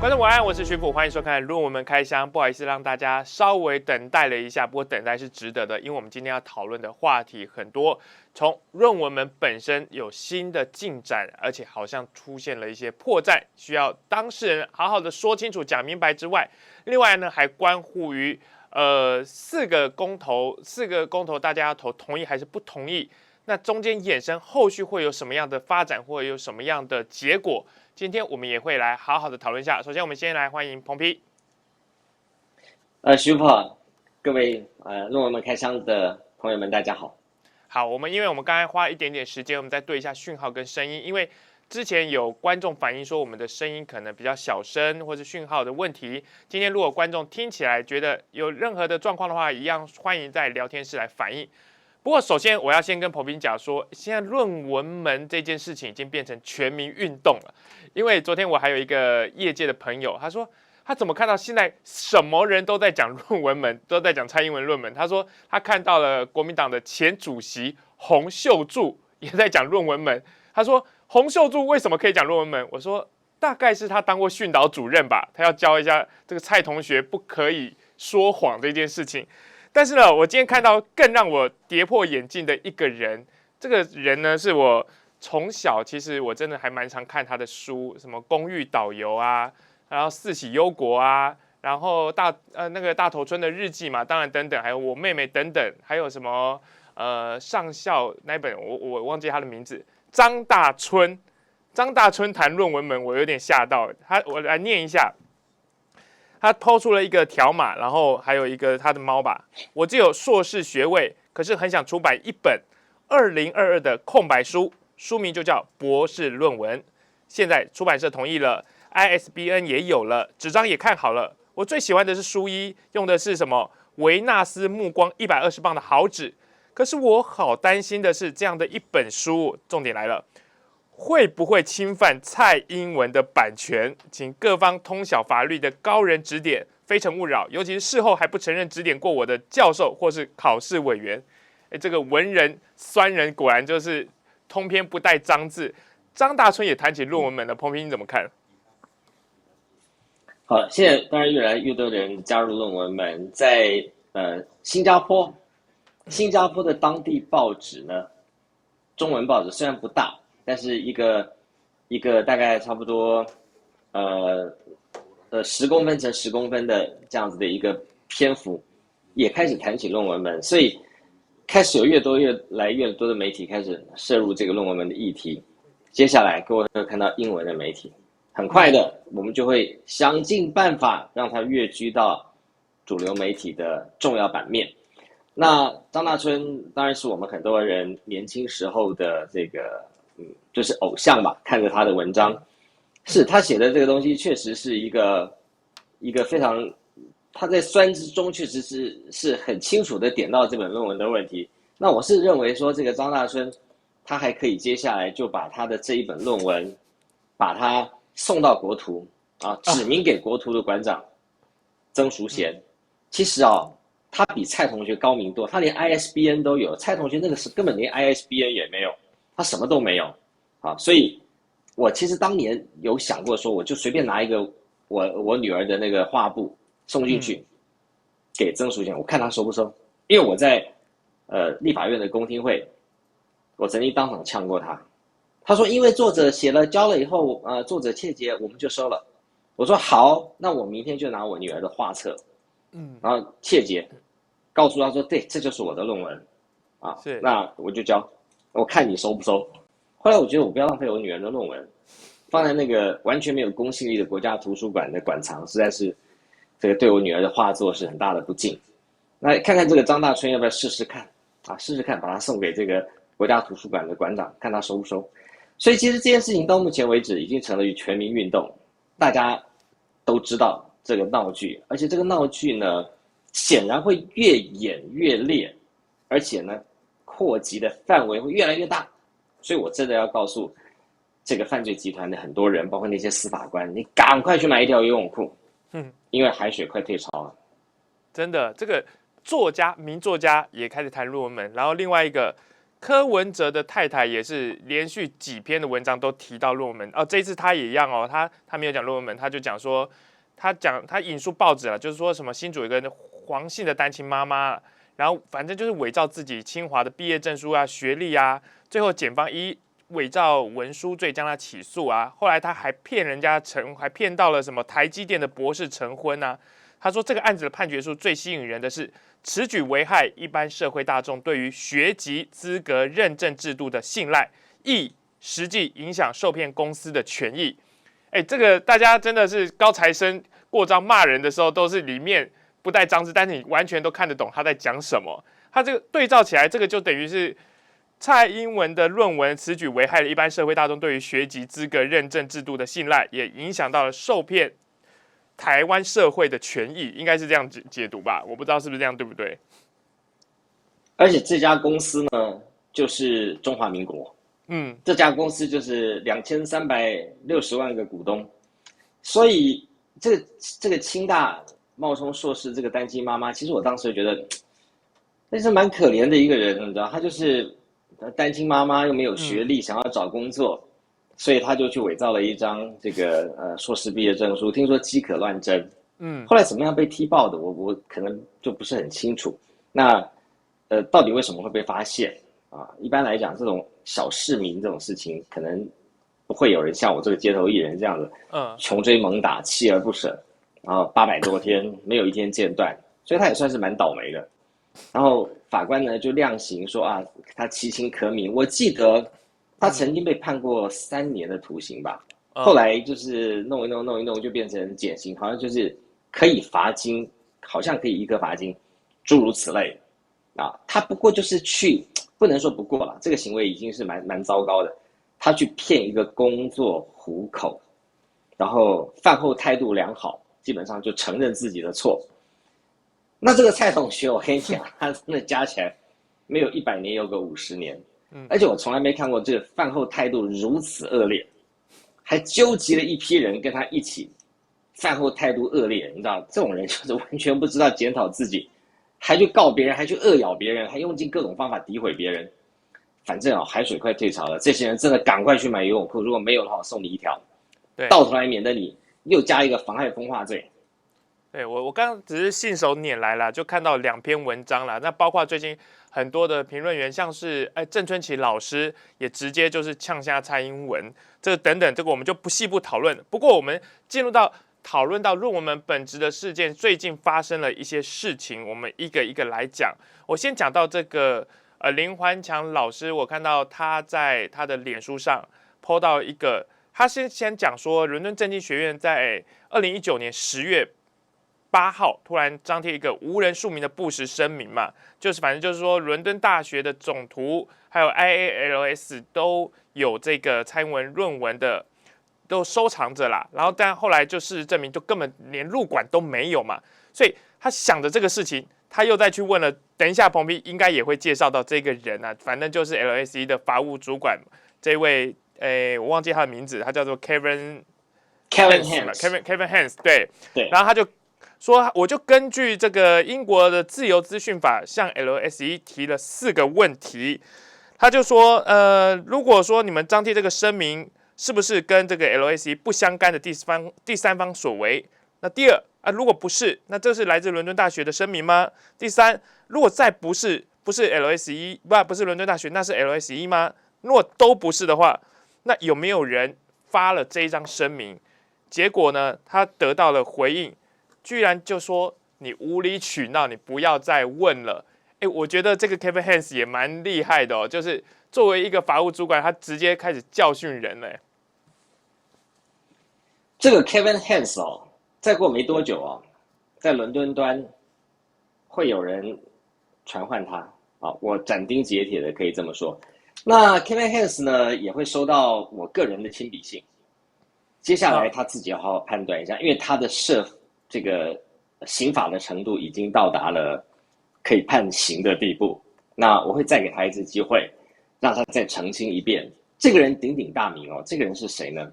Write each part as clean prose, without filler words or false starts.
观众晚安，我是徐普，欢迎收看论文门开箱。不好意思让大家稍微等待了一下，不过等待是值得的，因为我们今天要讨论的话题很多，从论文门本身有新的进展，而且好像出现了一些破绽，需要当事人好好的说清楚、讲明白之外，另外呢还关乎于四个公投大家要投同意还是不同意，那中间衍生后续会有什么样的发展，或者有什么样的结果？今天我们也会来好好的讨论一下。首先，我们先来欢迎彭皮。徐普，各位论文门开箱的朋友们，大家好。好，因为我们刚才花了一点点时间，我们再对一下讯号跟声音，因为之前有观众反映说我们的声音可能比较小声，或是讯号的问题。今天如果观众听起来觉得有任何的状况的话，一样欢迎在聊天室来反映。不过，首先我要先跟彭平讲说，现在论文门这件事情已经变成全民运动了。因为昨天我还有一个业界的朋友，他说他怎么看到现在什么人都在讲论文门，都在讲蔡英文论文。他说他看到了国民党的前主席洪秀柱也在讲论文门。他说洪秀柱为什么可以讲论文门？我说大概是他当过训导主任吧，他要教一下这个蔡同学不可以说谎这件事情。但是呢，我今天看到更让我跌破眼镜的一个人，这个人呢是我从小其实我真的还蛮常看他的书，什么公寓导游啊，然后四喜忧国啊，然后那个大头春的日记嘛，当然等等，还有我妹妹等等，还有什么上校那一本我忘记他的名字，张大春谈论文门，我有点吓到我来念一下。他抛出了一个条码，然后还有一个他的猫吧。我只有硕士学位，可是很想出版一本2022的空白书，书名就叫博士论文。现在出版社同意了 ，ISBN 也有了，纸张也看好了。我最喜欢的是书衣，用的是什么维纳斯目光120磅的好纸。可是我好担心的是，这样的一本书，重点来了。会不会侵犯蔡英文的版权？请各方通晓法律的高人指点，非诚勿扰。尤其是事后还不承认指点过我的教授或是考试委员。这个文人酸人果然就是通篇不带脏字。张大春也谈起论文门了，彭平你怎么看？好，现在当然越来越多的人加入论文门，在新加坡的当地报纸呢，中文报纸虽然不大。但是一个大概差不多10公分乘10公分的这样子的一个篇幅，也开始谈起论文门，所以开始有越来越多的媒体开始涉入这个论文门的议题。接下来各位会看到英文的媒体，很快的我们就会想尽办法让它跃居到主流媒体的重要版面。那张大春当然是我们很多人年轻时候的这个就是偶像吧，看着他的文章，是他写的这个东西确实是一个非常，他在酸之中确实是很清楚的点到这本论文的问题。那我是认为说这个张大春他还可以接下来就把他的这一本论文把它送到国图啊，指明给国图的馆长曾淑贤。其实他比蔡同学高明多，他连 ISBN 都有，蔡同学那个是根本连 ISBN 也没有，他什么都没有啊。所以我其实当年有想过说，我就随便拿一个我女儿的那个画布送进去给曾淑贤，我看他收不收。因为我在立法院的公听会，我曾经当场呛过他，他说因为作者写了交了以后作者切结我们就收了。我说好，那我明天就拿我女儿的画册然后切结告诉他说对，这就是我的论文啊，那我就交，我看你收不收。后来我觉得我不要浪费我女儿的论文，放在那个完全没有公信力的国家图书馆的馆藏，实在是这个对我女儿的画作是很大的不敬。那看看这个张大春要不要试试看啊？试试看，把它送给这个国家图书馆的馆长，看他收不收。所以其实这件事情到目前为止已经成了全民运动，大家都知道这个闹剧，而且这个闹剧呢，显然会越演越烈，而且呢，扩及的范围会越来越大。所以我真的要告诉这个犯罪集团的很多人，包括那些司法官，你赶快去买一条游泳裤，因为海水快退潮了。真的，这个名作家也开始谈论文门，然后另外一个柯文哲的太太也是连续几篇的文章都提到论文门哦，这一次他也一样哦，他没有讲论文门，他就讲说，他引述报纸了，就是说什么新竹有一个黄姓的单亲妈妈，然后反正就是伪造自己清华的毕业证书啊、学历啊，最后检方以伪造文书罪将他起诉啊，后来他还骗人家还骗到了什么台积电的博士成婚啊。他说这个案子的判决书最吸引人的是，此举危害一般社会大众对于学籍资格认证制度的信赖，亦实际影响受骗公司的权益。哎，这个大家真的是高材生过招骂人的时候，都是里面不带脏字，但是你完全都看得懂他在讲什么。他这个对照起来，这个就等于是蔡英文的论文，此举危害了一般社会大众对于学籍资格认证制度的信赖，也影响到了受骗台湾社会的权益，应该是这样解读吧？我不知道是不是这样，对不对？而且这家公司呢，就是中华民国，这家公司就是2360万个股东，所以这个清大冒充硕士这个单亲妈妈，其实我当时觉得那是蛮可怜的一个人，你知道，她就是单亲妈妈又没有学历，想要找工作。所以他就去伪造了一张这个硕士毕业证书，听说饥渴乱真，后来怎么样被踢爆的，我可能就不是很清楚。那到底为什么会被发现啊？一般来讲，这种小市民这种事情，可能不会有人像我这个街头艺人这样子，穷追猛打，锲而不舍，然后800多天没有一天间断，所以他也算是蛮倒霉的。然后法官呢就量刑说啊，他其情可悯。我记得他曾经被判过3年的徒刑吧，后来就是弄一弄就变成减刑，好像就是可以罚金，好像可以1颗罚金，诸如此类啊。他不过就是去，不能说不过了，这个行为已经是蛮糟糕的。他去骗一个工作糊口，然后饭后态度良好，基本上就承认自己的错。那这个蔡同学，我跟你讲，他真的加起来没有100年，有个50年。而且我从来没看过这个饭后态度如此恶劣，还纠集了一批人跟他一起饭后态度恶劣。你知道，这种人就是完全不知道检讨自己，还去告别人，还去恶咬别人，还用尽各种方法诋毁别人。反正海水快退潮了，这些人真的赶快去买游泳裤，如果没有的话，我送你一条。对，到头来免得你又加一个妨害风化罪。对，我刚刚只是信手拈来啦，就看到2篇文章啦。那包括最近很多的评论员，像是郑春琪老师也直接就是呛下蔡英文，这等等，这个我们就不细部讨论。不过我们进入到讨论到论文门本质的事件，最近发生了一些事情，我们一个一个来讲。我先讲到这个林环强老师，我看到他在他的脸书上 po 到一个，他先讲说，伦敦政经学院在2019年10月8号突然张贴一个无人署名的不实声明嘛，就是反正就是说，伦敦大学的总图还有 IALS 都有这个蔡英文论文的都收藏着啦，然后但后来就事实证明，就根本连入馆都没有嘛，所以他想着这个事情，他又再去问了。等一下，彭批应该也会介绍到这个人啊，反正就是 LSE 的法务主管这位，我忘记他的名字，他叫做 Kevin Hans， 对，然后他就说，我就根据这个英国的自由资讯法向 LSE 提了4个问题，他就说，如果说你们张贴这个声明，是不是跟这个 LSE 不相干的第三方所为？那第二啊，如果不是，那这是来自伦敦大学的声明吗？第三，如果再不是 LSE， 不是伦敦大学，那是 LSE 吗？如果都不是的话，那有没有人发了这一张声明？结果呢，他得到了回应，居然就说你无理取闹，你不要再问了。我觉得这个 Kevin Hans 也蛮厉害的哦，就是作为一个法务主管，他直接开始教训人了。这个 Kevin Hans 哦，再过没多久哦，在伦敦端会有人传唤他啊，我斩钉截铁的可以这么说。那 Kevin Hans 呢，也会收到我个人的亲笔信。接下来他自己要好好判断一下，因为他的这个刑法的程度已经到达了可以判刑的地步。那我会再给他一次机会，让他再澄清一遍。这个人鼎鼎大名哦，这个人是谁呢？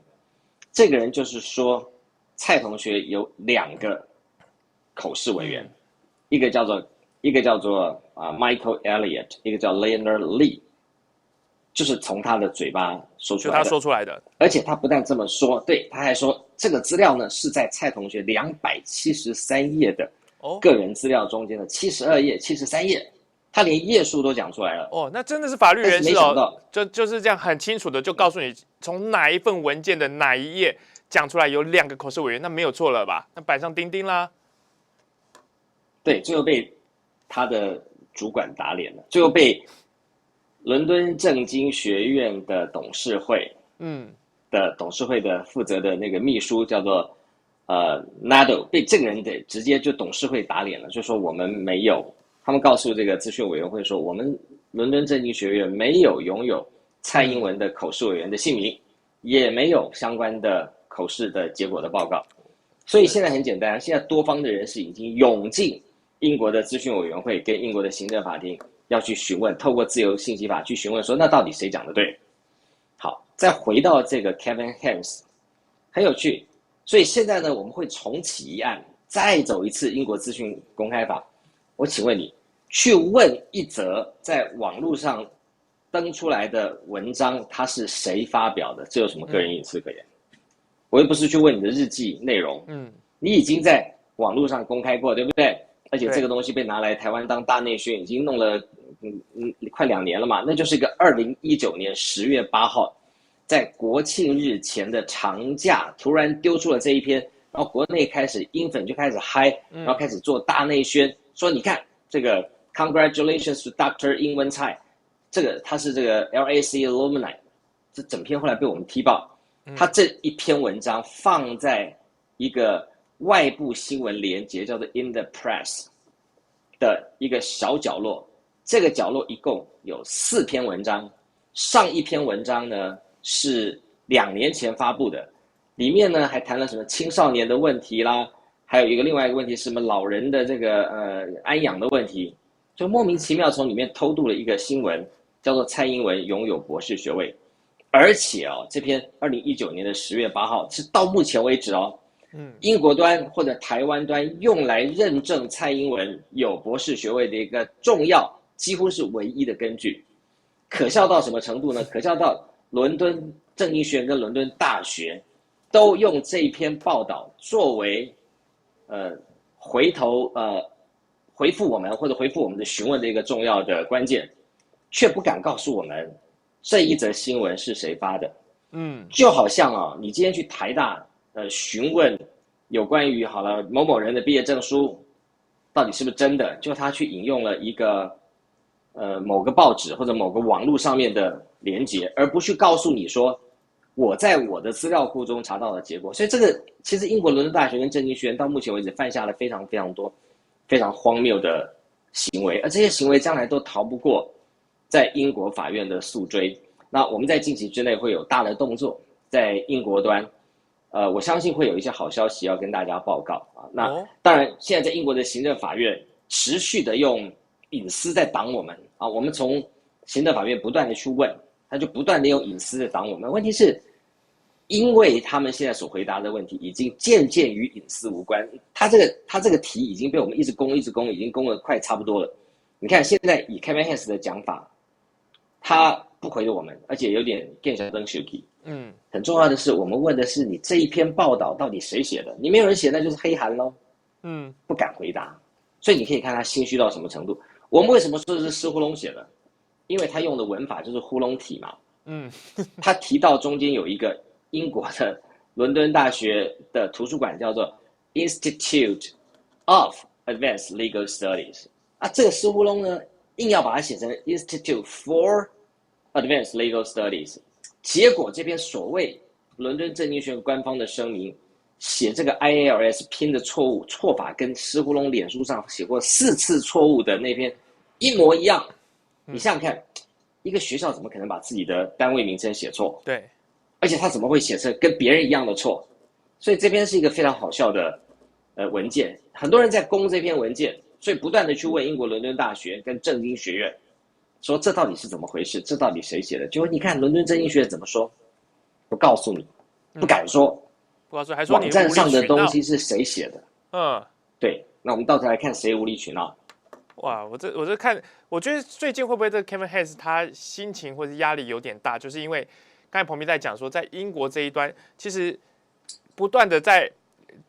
这个人就是说，蔡同学有2个口试委员，一个叫做Michael Elliott， 一个叫 Leonard Lee。就是从他的嘴巴说出就他来的。说出来的。而且他不但这么说，对，他还说这个资料呢是在蔡同学273页的个人资料中间的72页、73页，他连页数都讲出来了。哦，那真的是法律人士没想到就是这样很清楚的就告诉你从哪一份文件的哪一页讲出来有2个口试委员，那没有错了吧？那板上钉钉啦。对，最后被他的主管打脸了，最后被伦敦政经学院的董事会，董事会的负责的那个秘书叫做Nado， 被这个人的直接就董事会打脸了，就说我们没有，他们告诉这个资讯委员会说，我们伦敦政经学院没有拥有蔡英文的口试委员的姓名，也没有相关的口试的结果的报告。所以现在很简单，现在多方的人士已经涌进英国的资讯委员会跟英国的行政法庭，要去询问，透过自由信息法去询问说，那到底谁讲的对？好，再回到这个 Kevin Hans， 很有趣。所以现在呢，我们会重启一案，再走一次英国资讯公开法。我请问你，去问一则在网络上登出来的文章，它是谁发表的？这有什么个人隐私可言？我又不是去问你的日记内容，你已经在网络上公开过，对不对？而且这个东西被拿来台湾当大内宣，已经弄了快2年了嘛，那就是一个2019年10月8号，在国庆日前的长假，突然丢出了这一篇，然后国内开始英粉就开始嗨，然后开始做大内宣，说你看这个 Congratulations to Dr. 英文蔡，这个他是这个 LAC alumni， 这整篇后来被我们踢爆，他这一篇文章放在一个外部新闻连结叫做 In the Press 的一个小角落，这个角落一共有4篇文章，上一篇文章呢是2年前发布的，里面呢还谈了什么青少年的问题啦，还有另外一个问题是什么老人的这个安养的问题，就莫名其妙从里面偷渡了一个新闻，叫做蔡英文拥有博士学位，而且这篇2019年的10月8号是到目前为止英国端或者台湾端用来认证蔡英文有博士学位的一个重要，几乎是唯一的根据。可笑到什么程度呢？可笑到伦敦政经学院跟伦敦大学都用这一篇报道作为回复我们或者回复我们的询问的一个重要的关键，却不敢告诉我们这一则新闻是谁发的。就好像你今天去台大询问有关于好了某某人的毕业证书到底是不是真的，就他去引用了一个某个报纸或者某个网络上面的连结，而不去告诉你说我在我的资料库中查到的结果。所以这个其实英国伦敦大学跟政经学院到目前为止犯下了非常非常多非常荒谬的行为，而这些行为将来都逃不过在英国法院的诉追。那我们在近期之内会有大的动作，在英国端我相信会有一些好消息要跟大家报告那当然现在在英国的行政法院持续的用隐私在挡我们我们从行政法院不断的去问，他就不断的用隐私在挡我们。问题是因为他们现在所回答的问题已经渐渐与隐私无关，他这个题已经被我们一直攻，已经攻了快差不多了。你看现在以 Kevin Hans 的讲法，他不回我们，而且有点更小灯 Shuki。很重要的是，我们问的是你这一篇报道到底谁写的？你没有人写，那就是黑函咯。不敢回答，所以你可以看他心虚到什么程度。我们为什么说是施呼隆写的？因为他用的文法就是呼隆体嘛。他提到中间有一个英国的伦敦大学的图书馆叫做 Institute of Advanced Legal Studies 这个施呼隆呢，硬要把它写成 Institute for Advanced Legal Studies， 结果这篇所谓伦敦政经学院官方的声明写这个 IALS 拼的错法跟施呼隆脸书上写过4次错误的那篇一模一样。你想想看，一个学校怎么可能把自己的单位名称写错？对，而且他怎么会写成跟别人一样的错？所以这篇是一个非常好笑的文件，很多人在攻这篇文件，所以不断的去问英国伦敦大学跟政经学院，说这到底是怎么回事？这到底谁写的？结果你看伦敦政经学院怎么说？不告诉你，不敢说，不敢说，还说你网站上的东西是谁写的？嗯，对，那我们到头来看谁无理取闹。哇，我这看，我觉得最近会不会这个 Kevin Hayes 他心情或者压力有点大，就是因为刚才彭斌在讲说，在英国这一端，其实不断的在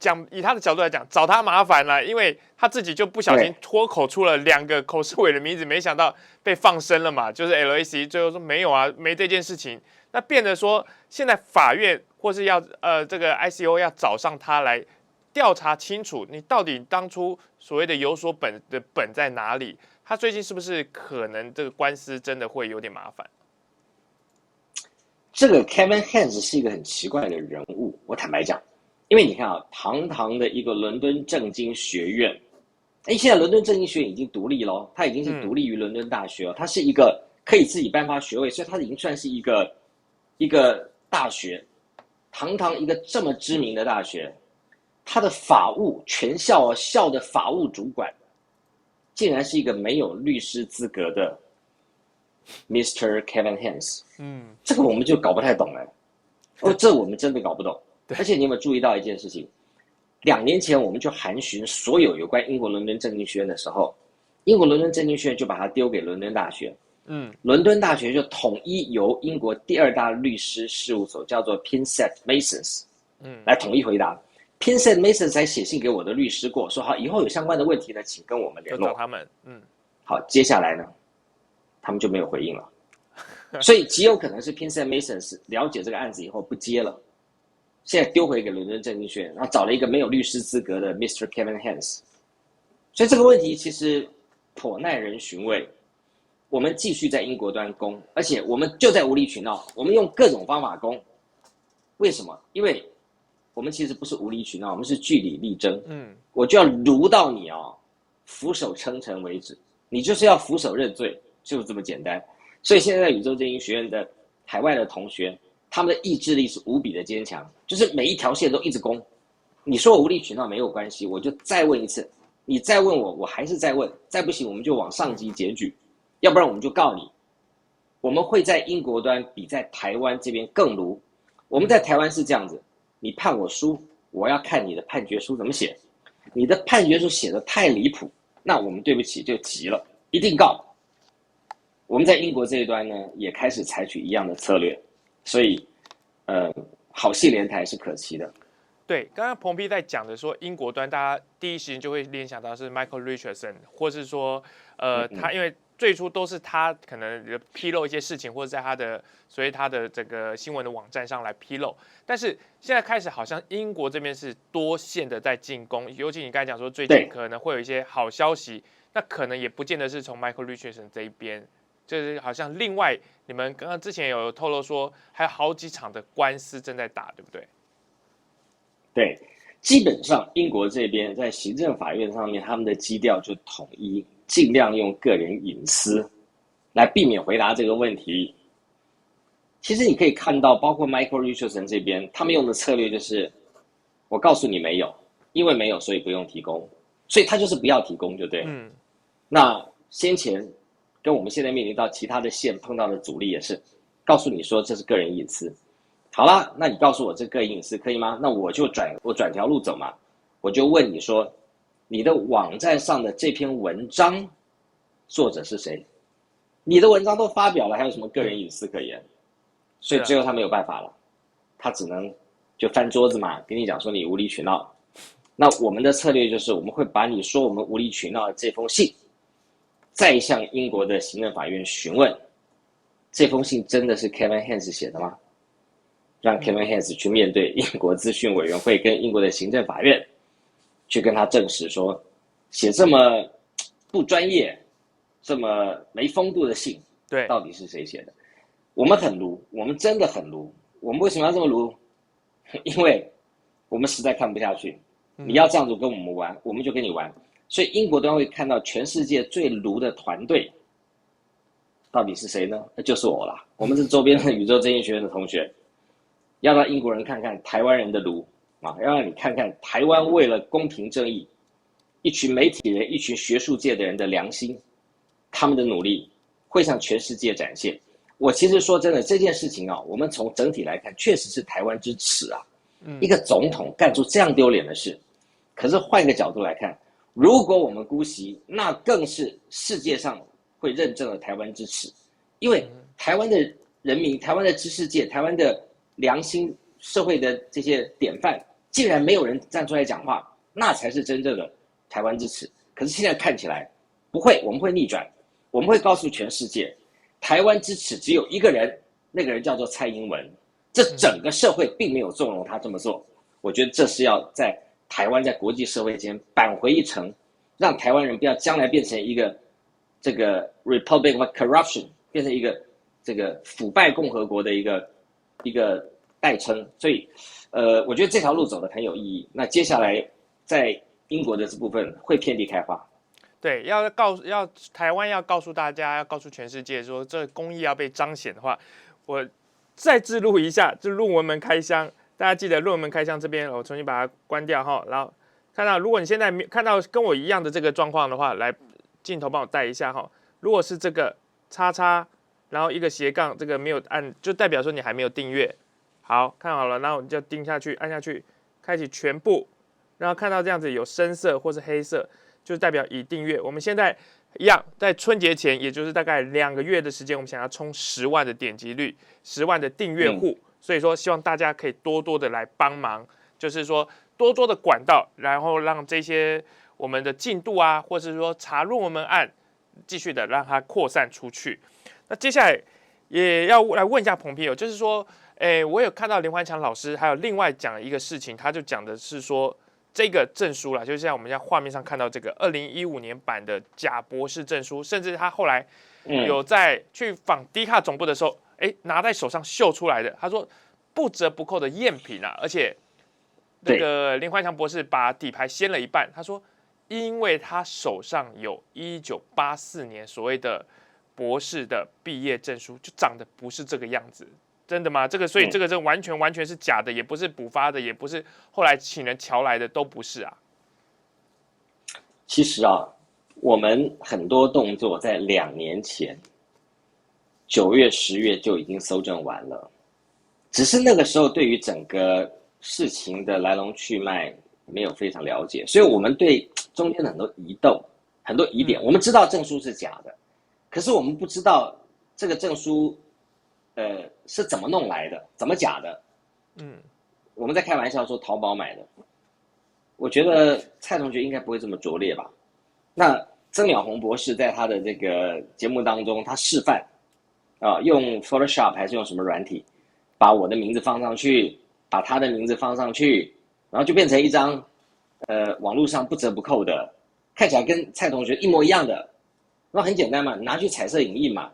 讲，以他的角度来讲，找他麻烦了，因为他自己就不小心脱口出了2个口试委的名字，没想到被放生了嘛，就是 LAC 最后说没有啊，没这件事情，那变得说现在法院或是要这个 ICO 要找上他来调查清楚，你到底当初所谓的有所本的本在哪里？他最近是不是可能这个官司真的会有点麻烦？这个 Kevin Hayes 是一个很奇怪的人物，我坦白讲，因为你看啊，堂堂的一个伦敦政经学院，现在伦敦政经学院已经独立了，它已经是独立于伦敦大学了，它是一个可以自己颁发学位，所以它已经算是一个大学，堂堂一个这么知名的大学，它的法务全校校的法务主管，竟然是一个没有律师资格的 Mr. Kevin Hayes，这个我们就搞不太懂了。这我们真的搞不懂。而且你有没有注意到一件事情？2年前我们就函询所有有关英国伦敦政经学院的时候，英国伦敦政经学院就把它丢给伦敦大学，伦敦大学就统一由英国第2大律师事务所叫做 Pinsent Masons，来统一回答。Pinsent Masons 还写信给我的律师过，说好以后有相关的问题呢，请跟我们联络。找他们，好，接下来呢，他们就没有回应了，所以极有可能是 Pinsent Masons 了解这个案子以后不接了。现在丢回给伦敦政经学院，然后找了一个没有律师资格的 Mr. Kevin Hayes， 所以这个问题其实颇耐人寻味。我们继续在英国端攻，而且我们就在无理取闹，我们用各种方法攻。为什么？因为我们其实不是无理取闹，我们是据理力争。我就要撸到你俯首称臣为止，你就是要俯首认罪，就是这么简单。所以现在在宇宙政经学院的海外的同学，他们的意志力是无比的坚强，就是每一条线都一直攻。你说我无理取闹没有关系，我就再问一次，你再问我，我还是再问，再不行我们就往上级检举，要不然我们就告你。我们会在英国端比在台湾这边更卢。我们在台湾是这样子，你判我输，我要看你的判决书怎么写。你的判决书写得太离谱，那我们对不起就急了，一定告。我们在英国这一端呢，也开始采取一样的策略，所以好戏连台是可期的。对，刚刚彭批在讲的说，英国端大家第一时间就会联想到是 Michael Richardson， 或是说他因为最初都是他可能披露一些事情，或者在他的这个新闻的网站上来披露。但是现在开始好像英国这边是多线的在进攻，尤其你刚才讲说最近可能会有一些好消息，那可能也不见得是从 Michael Richardson 这一边，就是好像另外你们刚刚之前有透露说还有好几场的官司正在打，对不对？对，基本上英国这边在行政法院上面，他们的基调就统一，尽量用个人隐私来避免回答这个问题。其实你可以看到，包括 Michael Richardson 这边，他们用的策略就是，我告诉你没有，因为没有，所以不用提供，所以他就是不要提供就对了。那先前跟我们现在面临到其他的线碰到的阻力也是，告诉你说这是个人隐私。好啦，那你告诉我这个隐私可以吗？那我转条路走嘛，我就问你说，你的网站上的这篇文章作者是谁？你的文章都发表了，还有什么个人隐私可言？所以最后他没有办法了，他只能就翻桌子嘛，跟你讲说你无理取闹。那我们的策略就是，我们会把你说我们无理取闹的这封信，再向英国的行政法院询问，这封信真的是 Kevin Hayes 写的吗？让 Kevin Hayes 去面对英国资讯委员会跟英国的行政法院，去跟他证实说，写这么不专业、这么没风度的信，对，到底是谁写的？我们很卢，我们真的很卢。我们为什么要这么卢？因为我们实在看不下去。你要这样子跟我们玩，我们就跟你玩。所以英国端会看到全世界最卢的团队，到底是谁呢？那就是我啦。我们是周边的宇宙政经学院的同学。要让英国人看看台湾人的卢啊，要让你看看台湾为了公平正义，一群媒体人、一群学术界的人的良心，他们的努力会向全世界展现。我其实说真的，这件事情啊，我们从整体来看，确实是台湾之耻啊。一个总统干出这样丢脸的事，可是换一个角度来看，如果我们姑息，那更是世界上会认证了台湾之耻，因为台湾的人民、台湾的知识界、台湾的良心社会的这些典范，竟然没有人站出来讲话，那才是真正的台湾之耻。可是现在看起来不会，我们会逆转，我们会告诉全世界，台湾之耻只有一个人，那个人叫做蔡英文。这整个社会并没有纵容他这么做，我觉得这是要在台湾在国际社会间扳回一城，让台湾人不要将来变成一个这个 Republic of Corruption， 变成一个这个腐败共和国的一个代称。所以，我觉得这条路走得很有意义。那接下来在英国的这部分会遍地开花。对，台湾要告诉大家，要告诉全世界说，这公益要被彰显的话，我再置入一下，就论文门开箱。大家记得论文门开箱这边，我重新把它关掉哈。然后看到，如果你现在看到跟我一样的这个状况的话，来镜头帮我带一下哈。如果是这个叉叉，然后一个斜杠，这个没有按，就代表说你还没有订阅。好，看好了，然后你就盯下去，按下去，开启全部，然后看到这样子有深色或是黑色，就代表已订阅。我们现在一样，在春节前，也就是大概2个月的时间，我们想要冲10万的点击率，10万的订阅户，所以说希望大家可以多多的来帮忙，就是说多多的管道，然后让这些我们的进度啊，或是说查论文门案，继续的让它扩散出去。那接下来也要来问一下彭皮友，就是说，我有看到林怀强老师还有另外讲一个事情，他就讲的是说，这个证书啦，就像我们在画面上看到这个2015年版的假博士证书，甚至他后来有在去访迪卡总部的时候，拿在手上秀出来的。他说不折不扣的赝品啊，而且那个林怀强博士把底牌掀了一半，他说，因为他手上有1984年所谓的博士的毕业证书，就长得不是这个样子。真的吗？所以这个完全是假的，也不是补发的，也不是后来请人瞧来的，都不是啊。其实啊，我们很多动作在2年前9月、10月就已经搜证完了，只是那个时候对于整个事情的来龙去脉没有非常了解，所以我们对中间的很多很多疑点，我们知道证书是假的，可是我们不知道这个证书是怎么弄来的，怎么假的？我们在开玩笑说淘宝买的，我觉得蔡同学应该不会这么拙劣吧？那曾淼红博士在他的这个节目当中，他示范用 Photoshop 还是用什么软体，把我的名字放上去，把他的名字放上去，然后就变成一张网络上不折不扣的，看起来跟蔡同学一模一样的。那很简单嘛，拿去彩色影印嘛，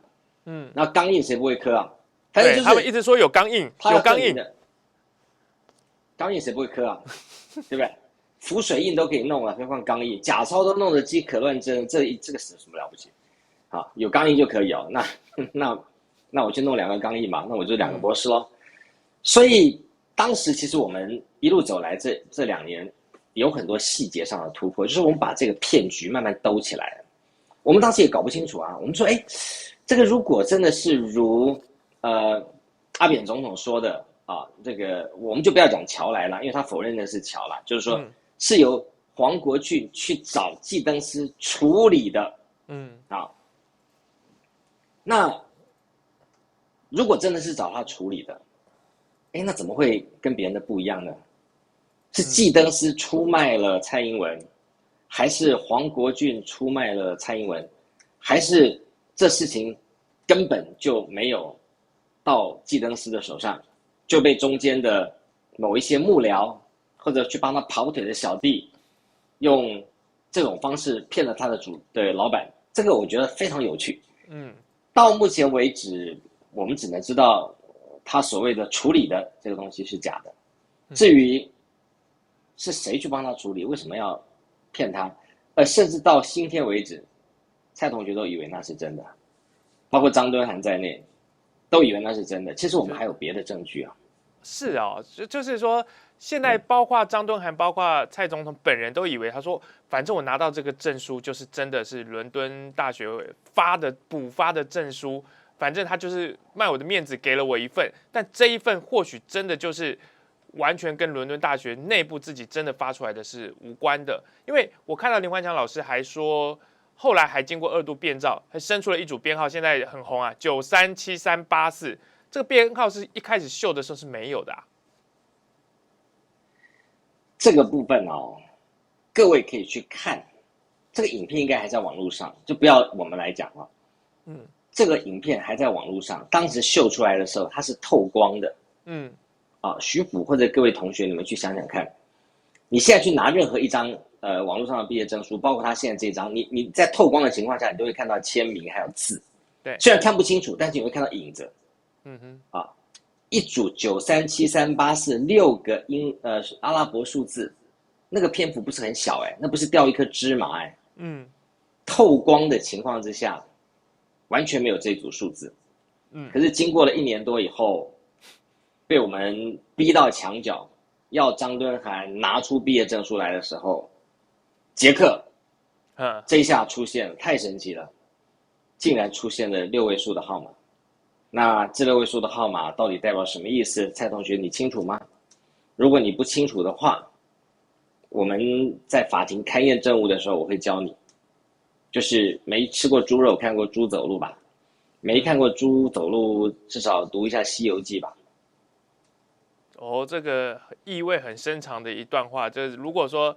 然后钢印谁不会刻啊？反正就是他们一直说有钢印，有钢印的，钢印谁不会刻啊？对不对？浮水印都可以弄了，何况钢印？假钞都弄得饥渴乱真，这个是什么了不起？好，有钢印就可以哦。那我去弄2个钢印嘛，那我就2个博士咯。所以当时其实我们一路走来这2年，有很多细节上的突破，就是我们把这个骗局慢慢兜起来了。我们当时也搞不清楚啊，我们说，这个如果真的是如阿扁总统说的啊，这个我们就不要讲乔来了，因为他否认的是乔了，就是说是由黄国俊去找季登斯处理的，那如果真的是找他处理的，那怎么会跟别人的不一样呢？是季登斯出卖了蔡英文，还是黄国俊出卖了蔡英文，还是这事情根本就没有到季登斯的手上，就被中间的某一些幕僚或者去帮他跑腿的小弟用这种方式骗了他的老板，这个我觉得非常有趣。到目前为止，我们只能知道他所谓的处理的这个东西是假的，至于是谁去帮他处理，为什么要骗他，甚至到今天为止，蔡同学都以为那是真的，包括张敦涵在内，都以为那是真的。其实我们还有别的证据啊。是哦，就是说，现在包括张敦涵，包括蔡总统本人都以为，他说，反正我拿到这个证书，就是真的是伦敦大学补发的证书，反正他就是卖我的面子，给了我一份，但这一份或许真的就是完全跟伦敦大学内部自己真的发出来的是无关的。因为我看到林焕强老师还说，后来还经过2度变造，还生出了一组编号，现在很红啊，937384。这个编号是一开始秀的时候是没有的啊。这个部分哦，各位可以去看，这个影片应该还在网络上，就不要我们来讲了。这个影片还在网络上，当时秀出来的时候，它是透光的。徐府或者各位同学，你们去想想看，你现在去拿任何一张网络上的毕业证书，包括他现在这张，你在透光的情况下，你都会看到签名还有字。对，虽然看不清楚，但是你会看到影子。一组937384，6个阿拉伯数字，那个篇幅不是很小那不是掉一颗芝麻透光的情况之下，完全没有这组数字。可是经过了1年多以后，被我们逼到墙角，要张敦涵拿出毕业证书来的时候，捷克，这一下出现了，太神奇了，竟然出现了6位数的号码。那这6位数的号码到底代表什么意思？蔡同学，你清楚吗？如果你不清楚的话，我们在法庭勘验证物的时候，我会教你。就是没吃过猪肉，看过猪走路吧？没看过猪走路，至少读一下《西游记》吧。这个意味很深长的一段话，就是如果说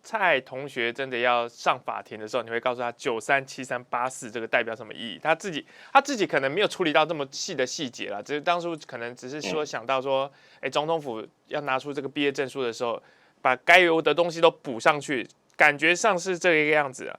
蔡同学真的要上法庭的时候，你会告诉他937384这个代表什么意义？他自己可能没有处理到这么细的细节啦，只是当初可能只是说想到说，总统府要拿出这个毕业证书的时候，把该有的东西都补上去，感觉上是这个样子啊。